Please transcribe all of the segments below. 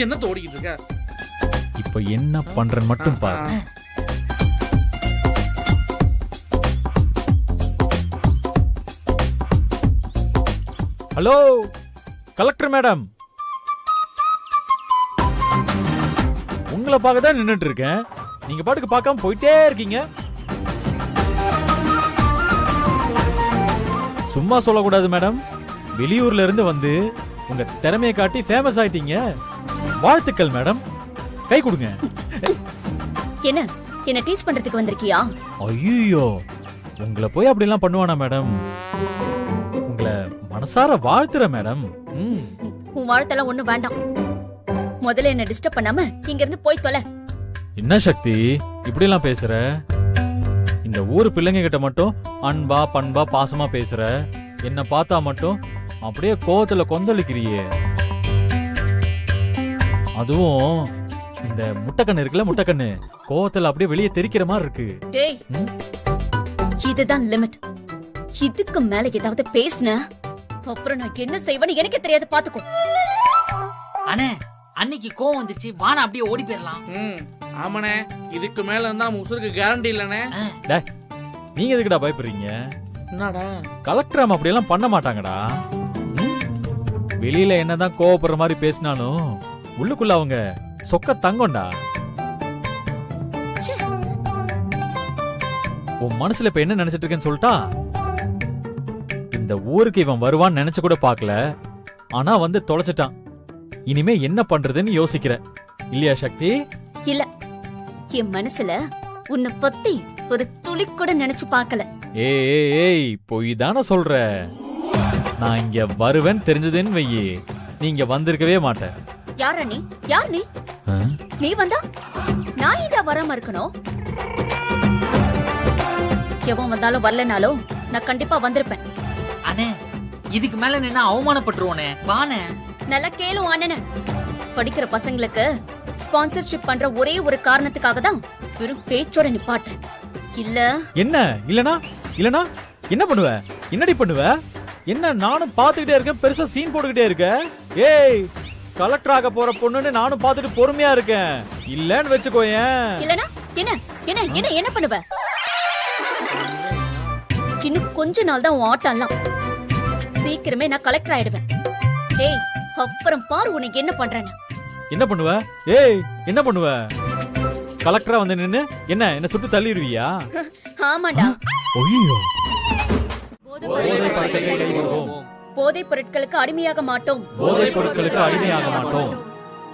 என்ன தோடிக்கிட்டு இருக்க? இப்ப என்ன பண்றேன்னு மட்டும் பாரு. ஹலோ கலெக்டர் மேடம், உங்களை பார்க்க தான் நின்னுட்டு இருக்கேன். நீங்க பாட்டுக்கு பார்க்காம போயிட்டே இருக்கீங்க. சும்மா சொல்லக்கூடாது மேடம். வெளியூர்ல இருந்து வந்து உங்க திறமையை காட்டி ஃபேமஸ் ஆயிட்டீங்க. வாழ்த்துக்கள் மேடம். கை கொடுங்க. என்ன டீஸ் பண்றதுக்கு வந்திருக்கியா? ஐயோ, உங்களை போய் அப்படி எல்லாம் பண்ணுவானா மேடம்? உங்களை மனசார வாழ்த்துற மேடம். உன் வாழ்த்தெல்லாம் ஒண்ணும் வேண்டாம். முதல்ல என்ன டிஸ்டர்ப் பண்ணாம இங்க இருந்து போய் தொலை. என்ன சக்தி இப்படி எல்லாம் பேசுற? இந்த ஊரு பிள்ளைங்க கிட்ட மட்டும் அன்பா பண்பா பாசமா பேசுற, என்ன பார்த்தா மட்டும் அப்படியே கோவத்துல கொந்தளிக்கிறியே. அதுவும் இந்த முட்டைக்கண்ணு இருக்குல்ல, முட்டைக்கண்ணு கோவத்துல அப்படியே வெளியே தெரிக்கிற மாதிரி இருக்கு. டேய், இதுதான் லிமிட். இதுக்கு மேல ஏதாவது பேசுன அப்புறம் நான் என்ன செய்வேன்னு எனக்கே தெரியாது, பாத்துக்கோ. அண்ணே, அன்னைக்கு கோவம் வந்துருச்சு, வானா அப்படியே ஓடி போயிடலாம். ஆமாண்ணே, இதுக்கு மேல இருந்தா உசுருக்கு கேரண்டி இல்லனே. நீங்க எதுக்குடா பயப்படுறீங்க? என்னடா கலெக்டர் அம்மா அப்படி எல்லாம் பண்ண மாட்டாங்கடா. வெளியில என்னதான் கோவப்படுற மாதிரி பேசினாலும் உள்ளுக்குள்ள அவங்க சொக்க தங்கம்டா. உன் மனசுல இப்ப என்ன நினைச்சிட்டு இருக்கேன்னு சொல்லிட்டா? இந்த ஊருக்கு இவன் வருவான்னு நினைச்சு கூட பாக்கல, ஆனா வந்து தொலைச்சிட்டான். இனிமே என்ன பண்றதுன்னு யோசிக்கிற இல்லையா சக்தி? இல்ல, என் மனசுல உன்னை பத்தி ஒரு துளி கூட நினைச்சு பாக்கல. ஏய், பொய் தானே சொல்ற. நான் இங்க வருவேன்னு தெரிஞ்சதுன்னு வையே, நீங்க வந்திருக்கவே மாட்டேன். யாரா நீ? யார் நீ? நீ வந்தா நான் ஏன்டா வராம இருக்கணும்? எவன் வந்தாலும் வரலனாலும் நான் கண்டிப்பா வந்திருப்பேன். அண்ணே, இதுக்கு மேல நின்னா அவமானப்பட்டுருவோனே. வானே. நல்லா கேளு அண்ணன். படிக்கிற பசங்களுக்கு ஸ்பான்சர்ஷிப் பண்ற ஒரே ஒரு காரணத்துக்காக தான் வெறும் பேச்சோட நிப்பாட்டு. இல்ல என்ன இல்லனா இல்லனா என்ன பண்ணுவ? என்னடி பண்ணுவ? என்ன நானும் பாத்துக்கிட்டே இருக்கேன், பெருசா சீன் போட்டுக்கிட்டே இருக்க. ஏய், கலெக்டர் ஆக போற பொண்ணுன்னு நானும் பாத்துட்டு பொறுமையா இருக்கேன். இல்லன்னு வெச்சுக்கோயேன். இல்லனா என்ன என்ன என்ன என்ன பண்ணுவ? இன்னும் கொஞ்ச நாள் தான் உன் ஆட்டம்லாம். சீக்கிரமே நான் கலெக்டர் ஆயிடுவேன். ஏய், அப்புறம் பாரு உனக்கு என்ன பண்றேன்னு. என்ன பண்ணுவ? ஏய், என்ன பண்ணுவ? கலெக்டரா வந்து நின்னு என்ன சுட்டு தள்ளிடுவியா? ஆமாடா. ஐயோ, போதை பொருட்களுக்கு அடிமையாக மாட்டோம். போதை பொருட்களுக்கு அடிமையாக மாட்டோம்.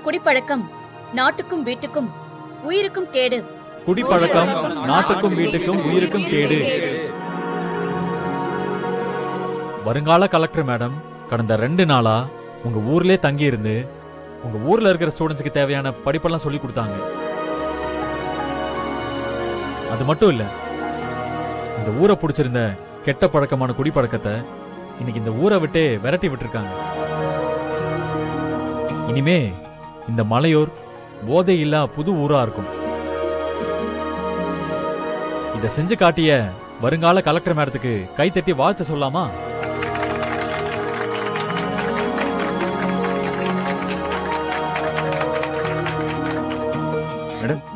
குடிப்பழக்கம் நாட்டுக்கும் வீட்டுக்கும் உயிருக்கும் கேடு. குடிப்பழக்கம் நாட்டுக்கும் வீட்டுக்கும் உயிருக்கும் கேடு. வருங்கால கலெக்டர் மேடம், கடந்த 2 நாளா உங்க ஊர்லயே தங்கி இருந்து உங்க ஊர்ல இருக்கிற ஸ்டூடெண்ட்ஸ்க்கு தேவையான படிப்பெல்லாம் சொல்லி கொடுத்தாங்க. அது மட்டும் இல்ல, இந்த ஊரை பிடிச்சிருந்த கெட்ட பழக்கமான குடிப்பழக்கத்தை இன்னைக்கு இந்த ஊரை விட்டே விரட்டி விட்டுருக்காங்க. இனிமே இந்த மலையூர் போதை இல்லா புது ஊரா இருக்கும். இத செஞ்சு காட்டிய வருங்கால கலெக்டர் மேடத்துக்கு கைத்தட்டி வாழ்த்து சொல்லாமா?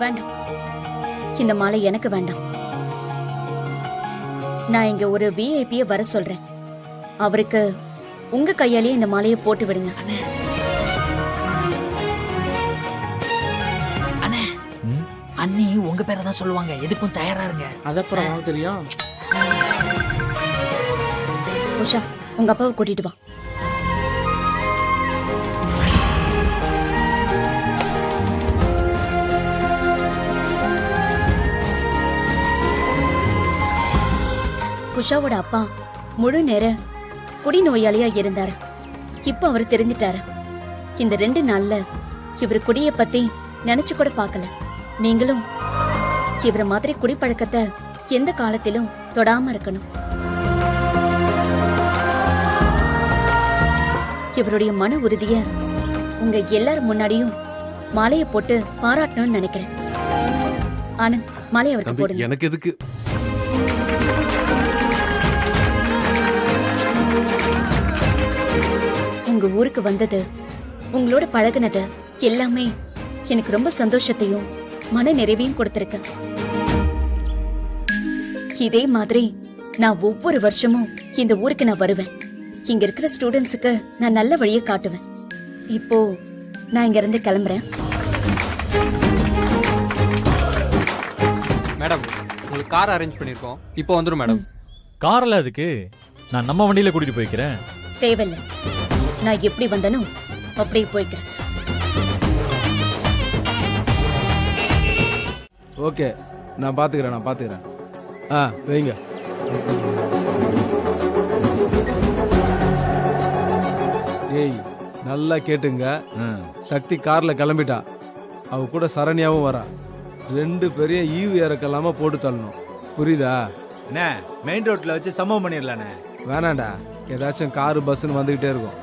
வேண்டாம், இந்த மாலை எனக்கு வேண்டாம். நான் இங்க ஒரு விஐபிய வர சொல்றேன். அவருக்கு உங்க கையாலேயே இந்த மாலையை போட்டு விடுங்க. அண்ணே, அண்ணி உங்க பேரை தான் சொல்லுவாங்க. எதுக்கும் தயாரா இருங்க. அதப்புறம் தெரியும். உஷா, உங்க அப்பாவை கூட்டிட்டு வா. உஷாவோட அப்பா முழு நேர குடிநோயாளியா இருந்தாரு. இப்ப அவர் தெரிஞ்சிட்டாரு. இந்த 2 நாள்ல இவர் குடிய பத்தி நினைச்சு கூட பார்க்கல. நீங்களும் இவர மாதிரி குடிப்பழக்கத்தை எந்த காலத்திலும் தொடாம இருக்கணும். இவருடைய மன உறுதிய உங்க எல்லாரும் முன்னாடியும் மாலையை போட்டு பாராட்டணும்னு நினைக்கிறேன். ஆனந்த், மாலை அவருக்கு போடுங்க. எனக்கு எதுக்கு? உங்க ஊருக்கு வந்தது, உங்களோட பழகுனது எல்லாமே எனக்கு ரொம்ப சந்தோஷத்தையும் மன நிறைவையும் கொடுத்திருக்கு. இதே மாதிரி நான் ஒவ்வொரு வருஷமும் இந்த ஊருக்கு நான் வருவேன். இங்க இருக்கிற ஸ்டூடெண்ட்ஸுக்கு நான் நல்ல வழியை காட்டுவேன். இப்போ நான் இங்க இருந்து கிளம்புறேன். மேடம், உங்களுக்கு கார் அரேஞ்ச் பண்ணிருக்கோம். இப்போ வந்துரும் மேடம். கார்ல அதுக்கு நான் நம்ம வண்டியில கூட்டிட்டு போய்க்கிறேன். தேவையில்லை, நான் எப்படி வந்தனோ அப்படியே போய்க்கிறேன். ஓகே, நான் பாத்துக்கிறேன். வைங்க. ஏய், நல்லா கேட்டுங்க. சக்தி கார்ல கிளம்பிட்டா. அவ கூட சரண்யாவும் வரா. 2 பெரிய ஈவு இறக்கலாம போட்டு தள்ளணும். புரியுதா? என்ன மெயின் ரோட்ல வச்சு சம்பவம் பண்ணிடலானே. வேணாண்டா, ஏதாச்சும் காரு பஸ்ன்னு வந்துகிட்டே இருக்கும்.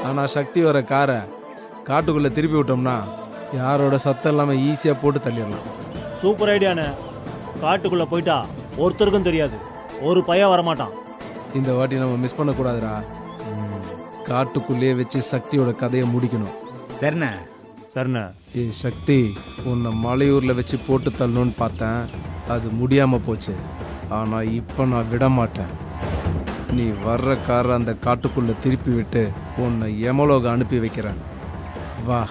ஆனா சக்தி வர காரை காட்டுக்குள்ள திருப்பி விட்டோம்னா யாரோட சத்தம் இல்லாம ஈஸியா போட்டு தள்ளிடலாம். சூப்பர் ஐடியாண்ணே. காட்டுக்குள்ள போயிட்டா ஒருத்தருக்கும் தெரியாது, ஒரு பையன் வரமாட்டான். இந்த வாட்டி நம்ம மிஸ் பண்ணக்கூடாதுடா. காட்டுக்குள்ளேயே வச்சு சக்தியோட கதையை முடிக்கணும். சரிண்ணே. சரிண்ணே. ஏய் சக்தி, உன்னை மலையூர்ல வச்சு போட்டு தள்ளணும்னு பார்த்தேன். அது முடியாம போச்சு. ஆனா இப்ப நான் விட மாட்டேன். நீ வர்ற காரை அந்த காட்டுக்குள்ள திருப்பி விட்டு உன்னை யமலோக அனுப்பி வைக்கிறேன். வா,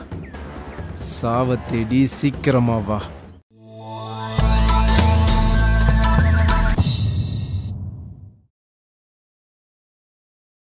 சாவ தேடி சீக்கிரமா வா.